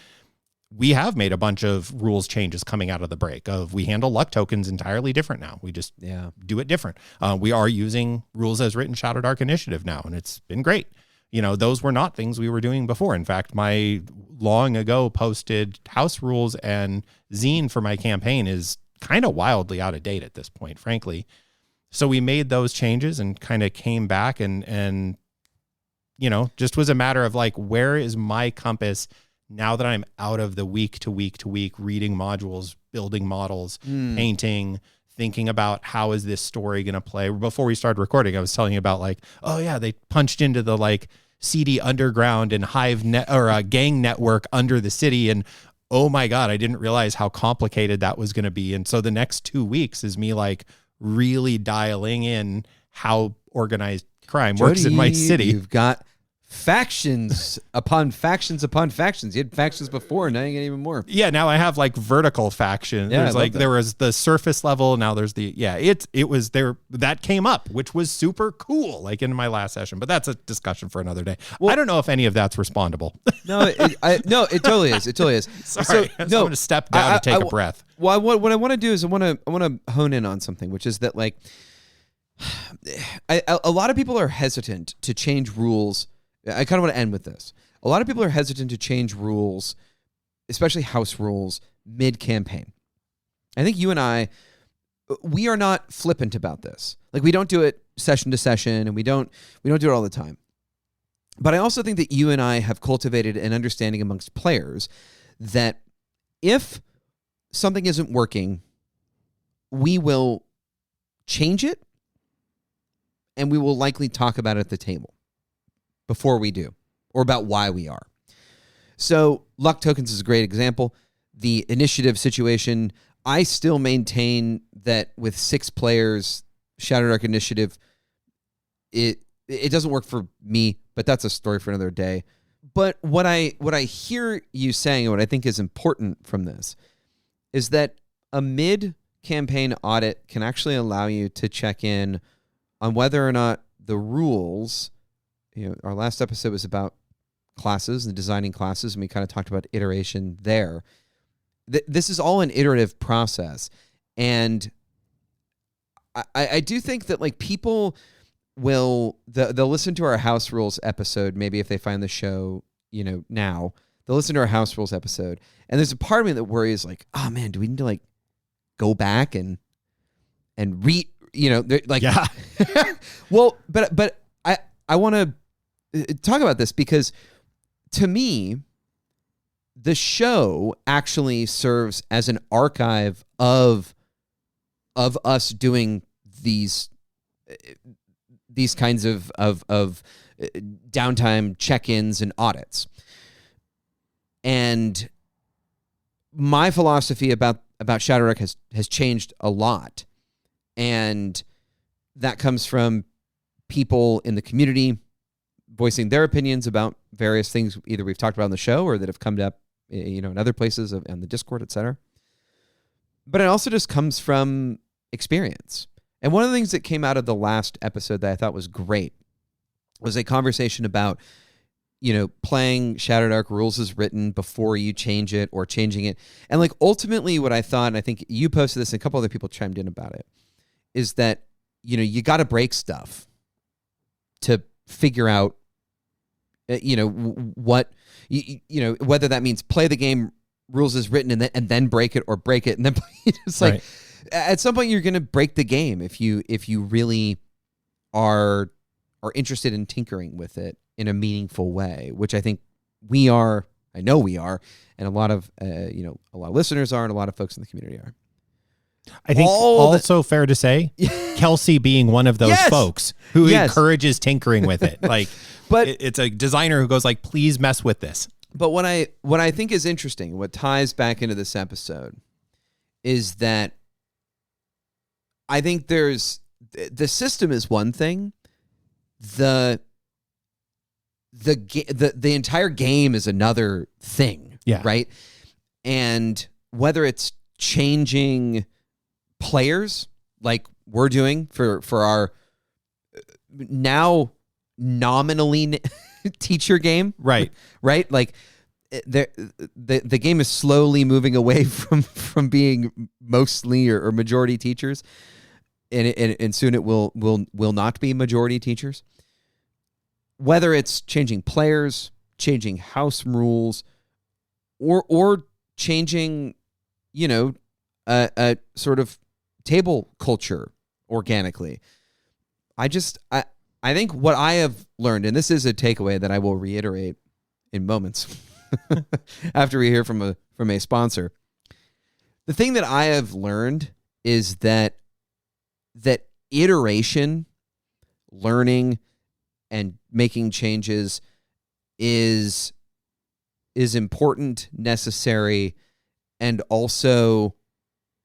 [SPEAKER 2] We have made a bunch of rules changes coming out of the break of we handle luck tokens entirely different now. We just do it different. We are using rules as written Shadow Dark Initiative now, and it's been great. Those were not things we were doing before. In fact, my long ago posted house rules and zine for my campaign is kind of wildly out of date at this point, frankly. So we made those changes and kind of came back and just was a matter of like, where is my compass now that I'm out of the week to week reading modules, building models, painting, thinking about how is this story going to play. Before we started recording, I was telling you about like, oh yeah, they punched into the like CD underground and hive net or a gang network under the city. And oh my God, I didn't realize how complicated that was going to be. And so the next 2 weeks is me like really dialing in how organized crime works in my city.
[SPEAKER 1] You've got factions upon factions upon factions. You had factions before, now you get even more.
[SPEAKER 2] Yeah, now I have like vertical factions.
[SPEAKER 1] Yeah,
[SPEAKER 2] There's like there was the surface level, now there's the it was there that came up, which was super cool, like in my last session. But that's a discussion for another day. Well, I don't know if any of that's respondable.
[SPEAKER 1] No, it totally is. It totally is.
[SPEAKER 2] Sorry, so I'm going to step down and take a breath.
[SPEAKER 1] Well, what I want to do is I want to hone in on something, which is that like a lot of people are hesitant to change rules. I kind of want to end with this. A lot of people are hesitant to change rules, especially house rules, mid-campaign. I think you and we are not flippant about this. Like, we don't do it session to session, and we don't do it all the time. But I also think that you and I have cultivated an understanding amongst players that if something isn't working, we will change it, and we will likely talk about it at the table before we do, or about why we are. So luck tokens is a great example. The initiative situation, I still maintain that with 6 players, Shadowdark initiative, it doesn't work for me, but that's a story for another day. But what I hear you saying, and what I think is important from this, is that a mid-campaign audit can actually allow you to check in on whether or not the rules. Our last episode was about classes and designing classes, and we kind of talked about iteration there. This is all an iterative process, and I do think that like people they'll listen to our house rules episode. Maybe if they find the show, now they'll listen to our house rules episode, and there's a part of me that worries like, oh man, do we need to like go back and read? Like
[SPEAKER 2] yeah.
[SPEAKER 1] Well, but I want to talk about this because to me, the show actually serves as an archive of us doing these kinds of downtime check-ins and audits. And my philosophy about Shadowdark has changed a lot. And that comes from people in the community voicing their opinions about various things either we've talked about on the show or that have come up, in other places on the Discord, etc. But it also just comes from experience. And one of the things that came out of the last episode that I thought was great was a conversation about, playing Shadowdark rules as written before you change it or changing it. And like ultimately what I thought, and I think you posted this and a couple other people chimed in about it, is that, you got to break stuff to figure out, what, whether that means play the game rules as written and then break it, or break it and then it's like, right. At some point you're going to break the game if you really are interested in tinkering with it in a meaningful way, which I think we are. I know we are, and a lot of listeners are, and a lot of folks in the community are.
[SPEAKER 2] I think also fair to say, Kelsey being one of those folks who encourages tinkering with it. Like, but it's a designer who goes like, please mess with this.
[SPEAKER 1] But what I think is interesting, what ties back into this episode, is that I think the system is one thing. The entire game is another thing.
[SPEAKER 2] Yeah.
[SPEAKER 1] Right. And whether it's changing players like we're doing for our now nominally teacher game,
[SPEAKER 2] right?
[SPEAKER 1] Like the game is slowly moving away from being mostly or majority teachers, and soon it will not be majority teachers. Whether it's changing players, changing house rules, or changing, a sort of table culture organically. I think what I have learned, and this is a takeaway that I will reiterate in moments after we hear from a sponsor. The thing that I have learned is that iteration, learning, and making changes is important, necessary, and also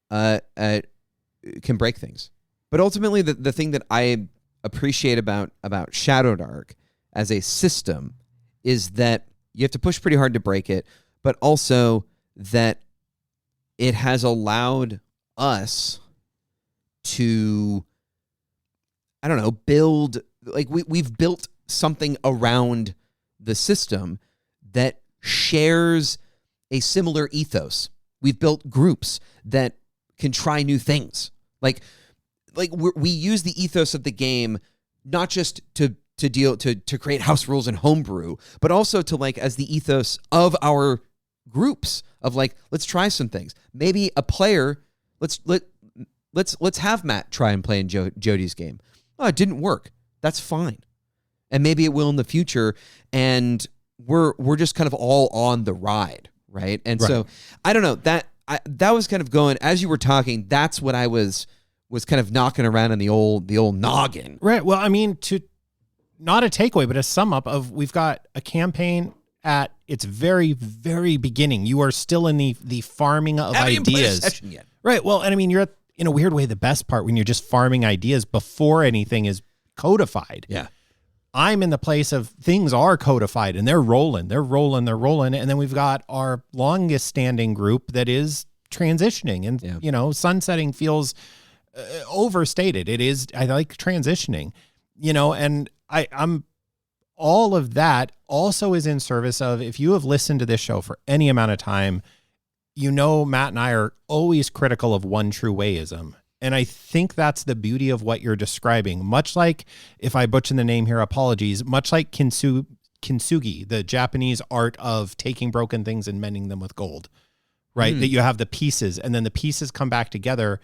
[SPEAKER 1] can break things. But ultimately, the thing that I appreciate about Shadow Dark as a system is that you have to push pretty hard to break it, but also that it has allowed us to, I don't know, build, like we've built something around the system that shares a similar ethos. We've built groups that can try new things. Like we use the ethos of the game not just to create house rules and homebrew, but also to, like, as the ethos of our groups of, like, let's try some things. Maybe a player, let's have Matt try and play in Jody's game. Oh, it didn't work. That's fine. And maybe it will in the future. And we're just kind of all on the ride, right? And so I don't know, that was kind of going, as you were talking, that's what I was kind of knocking around in the old noggin.
[SPEAKER 2] Right. Well, I mean, to not a takeaway, but a sum up of, we've got a campaign at its very, very beginning. You are still in the farming of ideas.
[SPEAKER 1] Yet.
[SPEAKER 2] Right. Well, and I mean, you're at, in a weird way, the best part when you're just farming ideas before anything is codified.
[SPEAKER 1] Yeah.
[SPEAKER 2] I'm in the place of things are codified and they're rolling. And then we've got our longest standing group that is transitioning, and, you know, sunsetting feels overstated. It is, I like transitioning, you know, and I'm all of that also is in service of, if you have listened to this show for any amount of time, you know, Matt and I are always critical of one true wayism. And I think that's the beauty of what you're describing. Much like, if I butcher the name here, apologies, much like kintsugi, the Japanese art of taking broken things and mending them with gold, right? That you have the pieces, and then the pieces come back together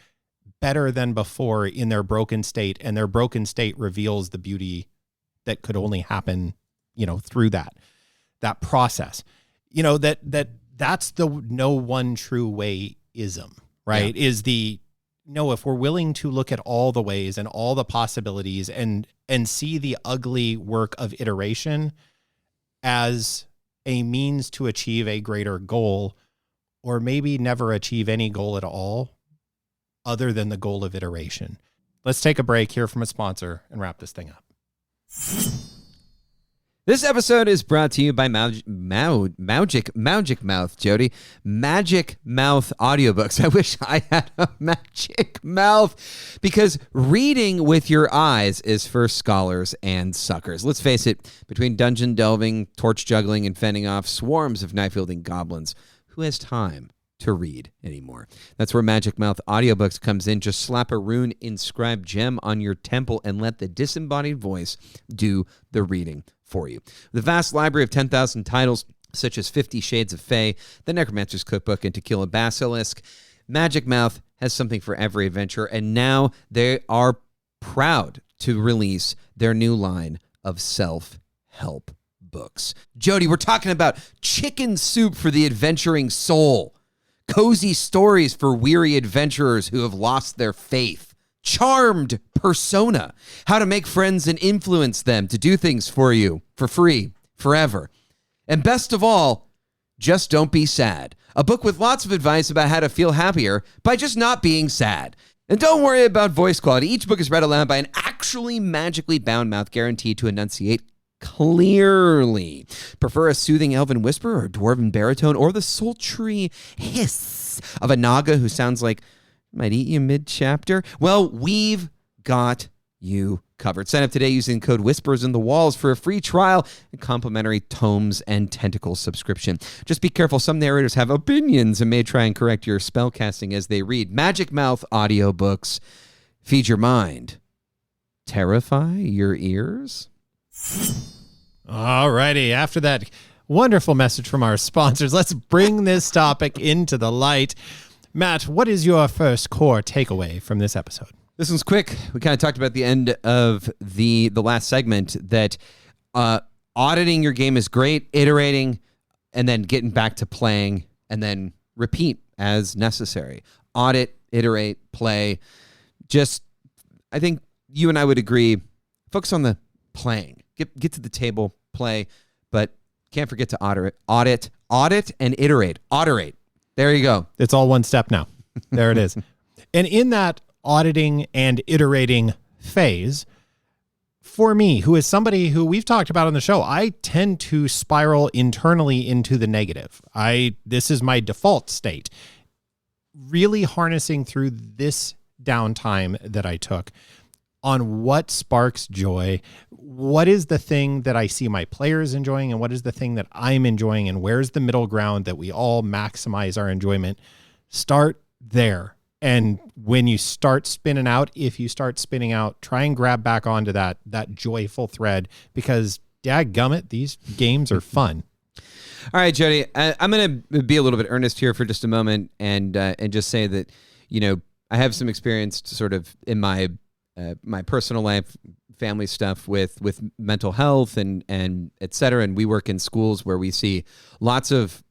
[SPEAKER 2] better than before in their broken state, and their broken state reveals the beauty that could only happen, you know, through that process. You know, that's the no one true way-ism, right? Yeah. Is the, no, if we're willing to look at all the ways and all the possibilities and see the ugly work of iteration as a means to achieve a greater goal, or maybe never achieve any goal at all other than the goal of iteration. Let's take a break, hear from a sponsor, and wrap this thing up.
[SPEAKER 1] This episode is brought to you by Magic Mouth, Jody. Magic Mouth audiobooks. I wish I had a Magic Mouth, because reading with your eyes is for scholars and suckers. Let's face it, between dungeon delving, torch juggling, and fending off swarms of knife-wielding goblins, who has time to read anymore? That's where Magic Mouth audiobooks comes in. Just slap a rune-inscribed gem on your temple and let the disembodied voice do the reading for you. The vast library of 10,000 titles, such as 50 Shades of Fae, The Necromancer's Cookbook, and To Kill a Basilisk, Magic Mouth has something for every adventurer, and now they are proud to release their new line of self-help books. Jody, we're talking about chicken soup for the adventuring soul, cozy stories for weary adventurers who have lost their faith, Charmed Persona, how to make friends and influence them to do things for you for free, forever. And best of all, Just Don't Be Sad, a book with lots of advice about how to feel happier by just not being sad. And don't worry about voice quality. Each book is read aloud by an actually magically bound mouth, guaranteed to enunciate clearly. Prefer a soothing elven whisper or a dwarven baritone, or the sultry hiss of a naga who sounds like might eat you mid-chapter? Well, we've got you covered. Sign up today using code Whispers in the Walls for a free trial and complimentary Tomes and Tentacles subscription. Just be careful. Some narrators have opinions and may try and correct your spellcasting as they read. Magic Mouth audiobooks. Feed your mind. Terrify your ears.
[SPEAKER 2] All righty. After that wonderful message from our sponsors, let's bring this topic into the light. Matt, what is your first core takeaway from this episode?
[SPEAKER 1] This one's quick. We kind of talked about at the end of the last segment that auditing your game is great, iterating, and then getting back to playing, and then repeat as necessary. Audit, iterate, play. Just, I think you and I would agree, focus on the playing. Get to the table, play, but can't forget to audit, Audit and iterate. Autorate. There you go.
[SPEAKER 2] It's all one step now. There it is. And in that auditing and iterating phase, for me, who is somebody who we've talked about on the show, I tend to spiral internally into the negative. This is my default state. Really harnessing through this downtime that I took on what sparks joy, what is the thing that I see my players enjoying, and what is the thing that I'm enjoying, and where's the middle ground that we all maximize our enjoyment. Start there. And when you start spinning out, if you start spinning out, try and grab back onto that joyful thread, because dadgummit, these games are fun.
[SPEAKER 1] All right, Jody, I'm going to be a little bit earnest here for just a moment and just say that, I have some experience sort of in my personal life, family stuff with mental health and et cetera. And we work in schools where we see lots of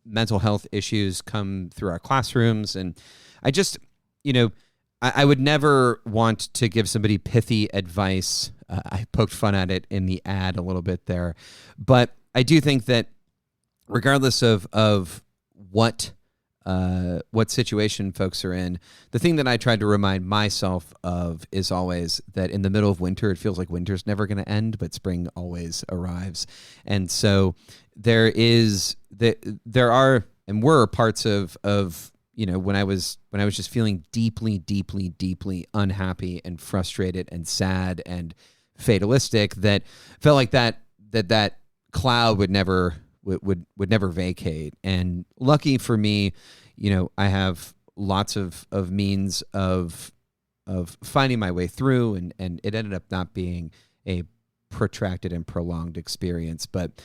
[SPEAKER 1] mental health issues come through our classrooms. And I just, I would never want to give somebody pithy advice. I poked fun at it in the ad a little bit there, but I do think that regardless of what situation folks are in, the thing that I tried to remind myself of is always that in the middle of winter, it feels like winter's never going to end, but spring always arrives. And so there are and were parts of when I was just feeling deeply, deeply, deeply unhappy and frustrated and sad and fatalistic, that felt like that cloud would never vacate. And lucky for me, I have lots of means of finding my way through, and it ended up not being a protracted and prolonged experience. But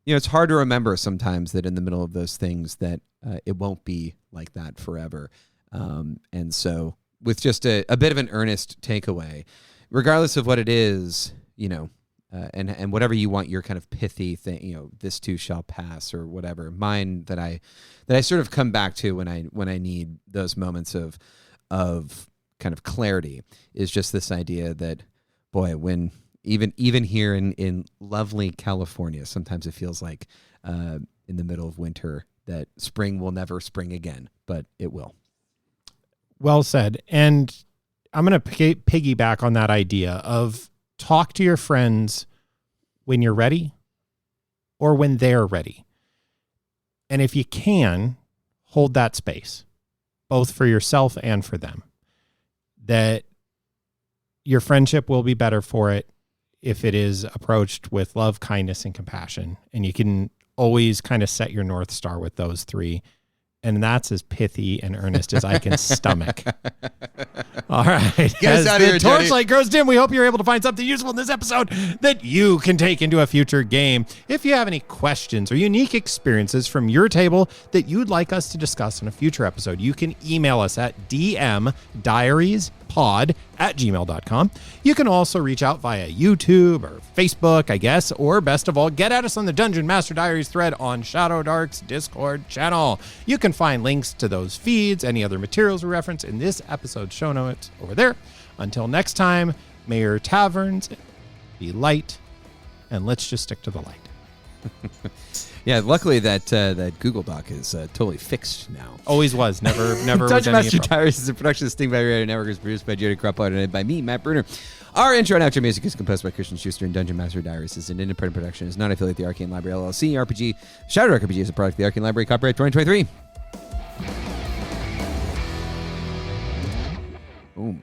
[SPEAKER 1] it's hard to remember sometimes that in the middle of those things that it won't be like that forever. And so with just a bit of an earnest takeaway, regardless of what it is, and whatever you want your kind of pithy thing, this too shall pass or whatever. Mine that I sort of come back to when I need those moments of kind of clarity is just this idea that, boy, when even here in lovely California, sometimes it feels like in the middle of winter that spring will never spring again, but it will.
[SPEAKER 2] Well said. And I'm going to piggyback on that idea of talk to your friends when you're ready or when they're ready. And if you can, hold that space, both for yourself and for them. That your friendship will be better for it if it is approached with love, kindness, and compassion. And you can always kind of set your North Star with those three. And that's as pithy and earnest as I can stomach. All right.
[SPEAKER 1] Get us out of here, Jody.
[SPEAKER 2] Torchlight grows dim, we hope you're able to find something useful in this episode that you can take into a future game. If you have any questions or unique experiences from your table that you'd like us to discuss in a future episode, you can email us at dmdiariespod@gmail.com. You can also reach out via YouTube or Facebook, I guess, or best of all, get at us on the Dungeon Master Diaries thread on Shadow Dark's Discord channel. You can find links to those feeds, any other materials we reference in this episode's show notes over there. Until next time, may your taverns be light, and let's just stick to the light.
[SPEAKER 1] Yeah, luckily that Google Doc is totally fixed now.
[SPEAKER 2] Always was. Never
[SPEAKER 1] Dungeon Master Diaries is a production of Stingbat Radio Network. Is produced by Jody Kropholler and by me, Matt Bruner. Our intro and outro music is composed by Christian Schuster, and Dungeon Master Diaries is an independent production. Is not affiliated with the Arcane Library LLC. RPG Shadow Dark RPG is a product of the Arcane Library. Copyright 2023. Boom.